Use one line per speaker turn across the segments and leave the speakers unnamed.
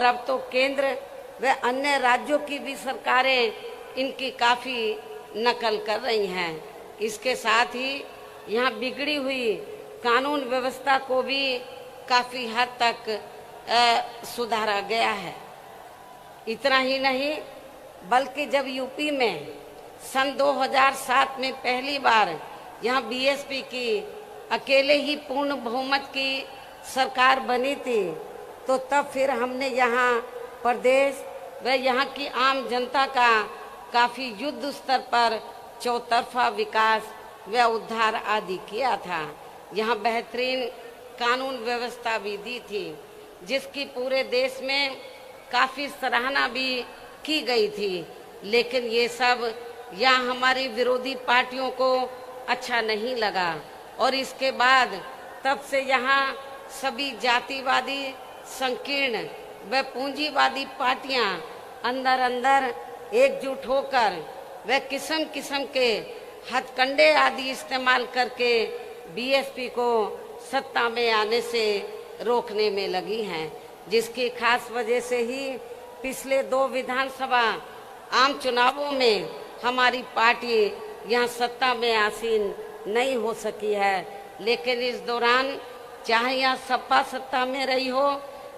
अब तो केंद्र व अन्य राज्यों की भी सरकारें इनकी काफ़ी नकल कर रही हैं। इसके साथ ही यहाँ बिगड़ी हुई कानून व्यवस्था को भी काफ़ी हद तक सुधारा गया है। इतना ही नहीं, बल्कि जब यूपी में सन 2007 में पहली बार यहाँ बीएसपी की अकेले ही पूर्ण बहुमत की सरकार बनी थी, तो तब फिर हमने यहाँ प्रदेश व यहाँ की आम जनता का काफ़ी युद्ध स्तर पर चौतरफा विकास व उद्धार आदि किया था। यहाँ बेहतरीन कानून व्यवस्था भी दी थी, जिसकी पूरे देश में काफ़ी सराहना भी की गई थी। लेकिन ये सब यहाँ हमारी विरोधी पार्टियों को अच्छा नहीं लगा और इसके बाद तब से यहाँ सभी जातिवादी, संकीर्ण व पूंजीवादी पार्टियां अंदर अंदर एकजुट होकर व किस्म किस्म के हथकंडे आदि इस्तेमाल करके बीएसपी को सत्ता में आने से रोकने में लगी हैं, जिसकी खास वजह से ही पिछले 2 विधानसभा आम चुनावों में हमारी पार्टी यहाँ सत्ता में आसीन नहीं हो सकी है। लेकिन इस दौरान चाहे यहाँ सपा सत्ता में रही हो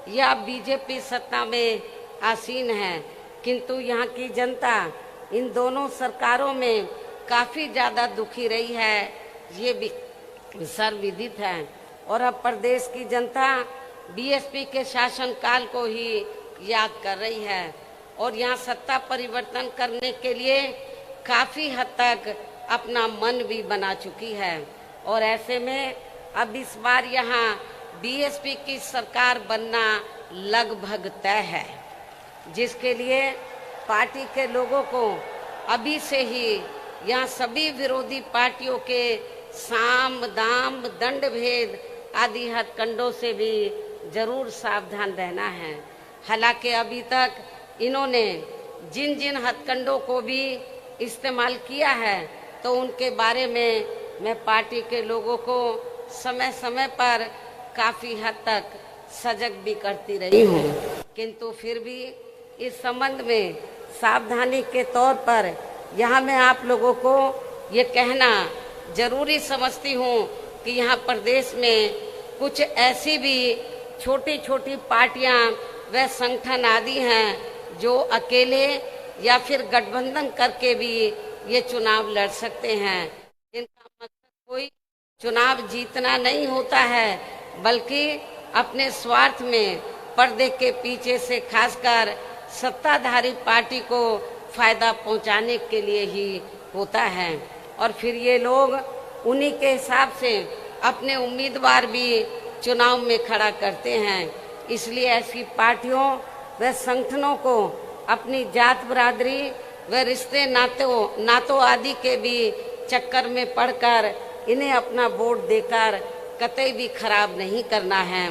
या बीजेपी सत्ता में आसीन है, किंतु यहाँ की जनता इन दोनों सरकारों में काफ़ी ज़्यादा दुखी रही है, ये भी सर्वविदित है। और अब प्रदेश की जनता बीएसपी के शासनकाल को ही याद कर रही है और यहाँ सत्ता परिवर्तन करने के लिए काफ़ी हद तक अपना मन भी बना चुकी है। और ऐसे में अब इस बार यहाँ बीएसपी की सरकार बनना लगभग तय है, जिसके लिए पार्टी के लोगों को अभी से ही यहाँ सभी विरोधी पार्टियों के साम दाम दंड भेद आदि हथकंडों से भी जरूर सावधान रहना है। हालांकि अभी तक इन्होंने जिन जिन हथकंडों को भी इस्तेमाल किया है, तो उनके बारे में मैं पार्टी के लोगों को समय समय पर काफ़ी हद तक सजग भी करती रही हूँ, किंतु फिर भी इस संबंध में सावधानी के तौर पर यहाँ मैं आप लोगों को ये कहना जरूरी समझती हूँ कि यहाँ प्रदेश में कुछ ऐसी भी छोटी छोटी पार्टियाँ व संगठन आदि हैं जो अकेले या फिर गठबंधन करके भी ये चुनाव लड़ सकते हैं। इनका मकसद कोई चुनाव जीतना नहीं होता है, बल्कि अपने स्वार्थ में पर्दे के पीछे से खासकर सत्ताधारी पार्टी को फायदा पहुंचाने के लिए ही होता है। और फिर ये लोग उन्हीं के हिसाब से अपने उम्मीदवार भी चुनाव में खड़ा करते हैं। इसलिए ऐसी पार्टियों व संगठनों को अपनी जात बरादरी व रिश्ते नातों आदि के भी चक्कर में पड़कर इन्हें अपना वोट देकर कतई भी खराब नहीं करना है,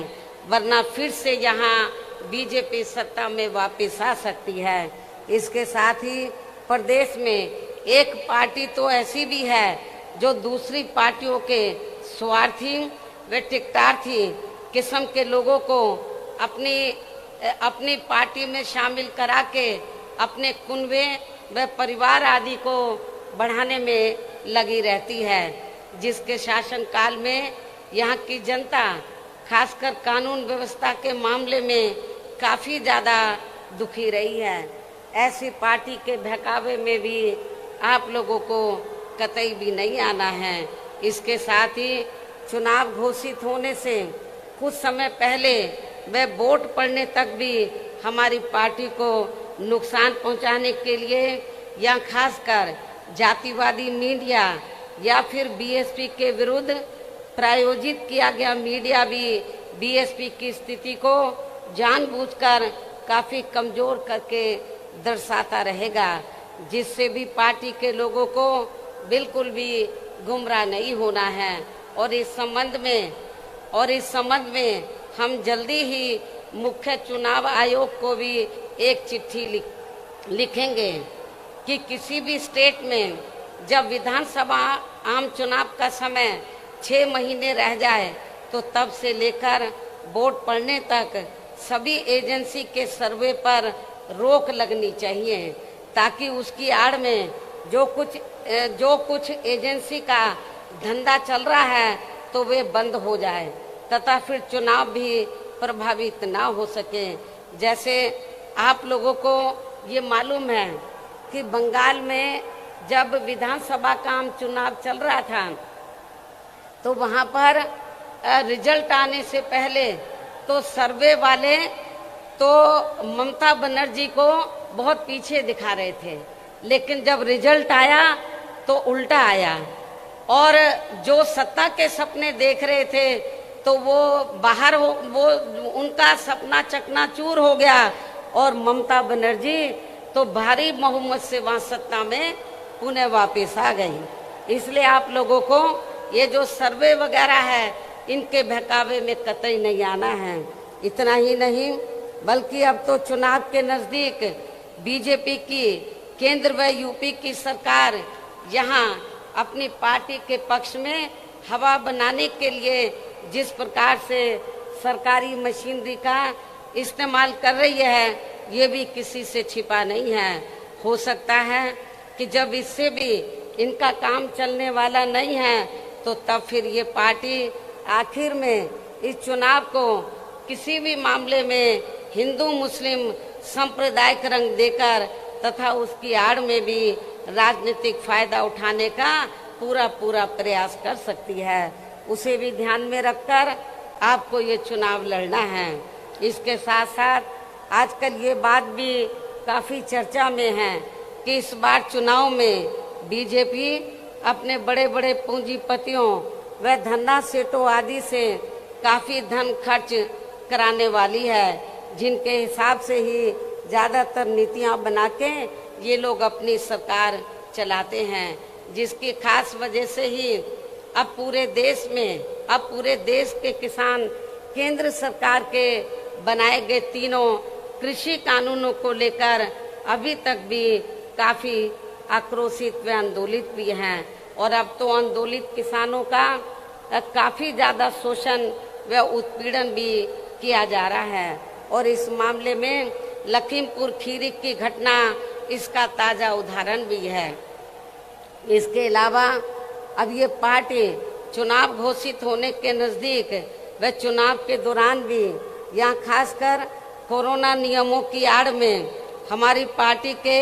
वरना फिर से यहाँ बीजेपी सत्ता में वापस आ सकती है। इसके साथ ही प्रदेश में एक पार्टी तो ऐसी भी है जो दूसरी पार्टियों के स्वार्थी व टिकटार्थी किस्म के लोगों को अपनी पार्टी में शामिल करा के अपने कुनबे व परिवार आदि को बढ़ाने में लगी रहती है, जिसके शासनकाल में यहाँ की जनता खासकर कानून व्यवस्था के मामले में काफ़ी ज़्यादा दुखी रही है। ऐसी पार्टी के बहकावे में भी आप लोगों को कतई भी नहीं आना है। इसके साथ ही चुनाव घोषित होने से कुछ समय पहले व वोट पड़ने तक भी हमारी पार्टी को नुकसान पहुंचाने के लिए या खासकर जातिवादी मीडिया या फिर बीएसपी के विरुद्ध प्रायोजित किया गया मीडिया भी बीएसपी की स्थिति को जानबूझकर काफ़ी कमज़ोर करके दर्शाता रहेगा, जिससे भी पार्टी के लोगों को बिल्कुल भी गुमराह नहीं होना है। और इस संबंध में हम जल्दी ही मुख्य चुनाव आयोग को भी एक चिट्ठी लिखेंगे कि किसी भी स्टेट में जब विधानसभा आम चुनाव का समय 6 महीने रह जाए, तो तब से लेकर वोट पड़ने तक सभी एजेंसी के सर्वे पर रोक लगनी चाहिए, ताकि उसकी आड़ में जो कुछ एजेंसी का धंधा चल रहा है तो वे बंद हो जाए तथा फिर चुनाव भी प्रभावित ना हो सके। जैसे आप लोगों को ये मालूम है कि बंगाल में जब विधानसभा का चुनाव चल रहा था तो वहाँ पर रिजल्ट आने से पहले तो सर्वे वाले तो ममता बनर्जी को बहुत पीछे दिखा रहे थे, लेकिन जब रिजल्ट आया तो उल्टा आया और जो सत्ता के सपने देख रहे थे तो वो बाहर वो उनका सपना चकनाचूर हो गया और ममता बनर्जी तो भारी बहुमत से वहाँ सत्ता में पुनः वापस आ गई। इसलिए आप लोगों को ये जो सर्वे वगैरह है इनके बहकावे में कतई नहीं आना है। इतना ही नहीं बल्कि अब तो चुनाव के नजदीक बीजेपी की केंद्र व यूपी की सरकार यहाँ अपनी पार्टी के पक्ष में हवा बनाने के लिए जिस प्रकार से सरकारी मशीनरी का इस्तेमाल कर रही है ये भी किसी से छिपा नहीं है। हो सकता है कि जब इससे भी इनका काम चलने वाला नहीं है तो तब फिर ये पार्टी आखिर में इस चुनाव को किसी भी मामले में हिंदू मुस्लिम सांप्रदायिक रंग देकर तथा उसकी आड़ में भी राजनीतिक फायदा उठाने का पूरा प्रयास कर सकती है। उसे भी ध्यान में रखकर आपको ये चुनाव लड़ना है। इसके साथ साथ आजकल ये बात भी काफी चर्चा में है कि इस बार चुनाव में बीजेपी अपने बड़े बड़े पूंजीपतियों व धन्ना सेठों आदि से काफी धन खर्च कराने वाली है, जिनके हिसाब से ही ज्यादातर नीतियां बना के ये लोग अपनी सरकार चलाते हैं, जिसकी खास वजह से ही अब पूरे देश के किसान केंद्र सरकार के बनाए गए तीनों कृषि कानूनों को लेकर अभी तक भी काफी आक्रोशित व आंदोलित भी हैं और अब तो आंदोलित किसानों का काफी ज्यादा शोषण व उत्पीड़न भी किया जा रहा है और इस मामले में लखीमपुर खीरी की घटना इसका ताजा उदाहरण भी है। इसके अलावा अब ये पार्टी चुनाव घोषित होने के नजदीक व चुनाव के दौरान भी यहाँ खासकर कोरोना नियमों की आड़ में हमारी पार्टी के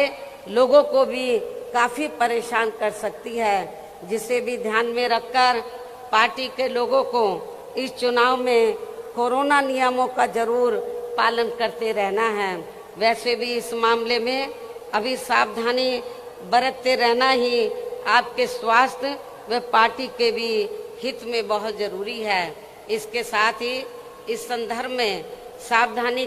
लोगों को भी काफी परेशान कर सकती है, जिसे भी ध्यान में रखकर पार्टी के लोगों को इस चुनाव में कोरोना नियमों का जरूर पालन करते रहना है। वैसे भी इस मामले में अभी सावधानी बरतते रहना ही आपके स्वास्थ्य व पार्टी के भी हित में बहुत जरूरी है। इसके साथ ही इस संदर्भ में सावधानी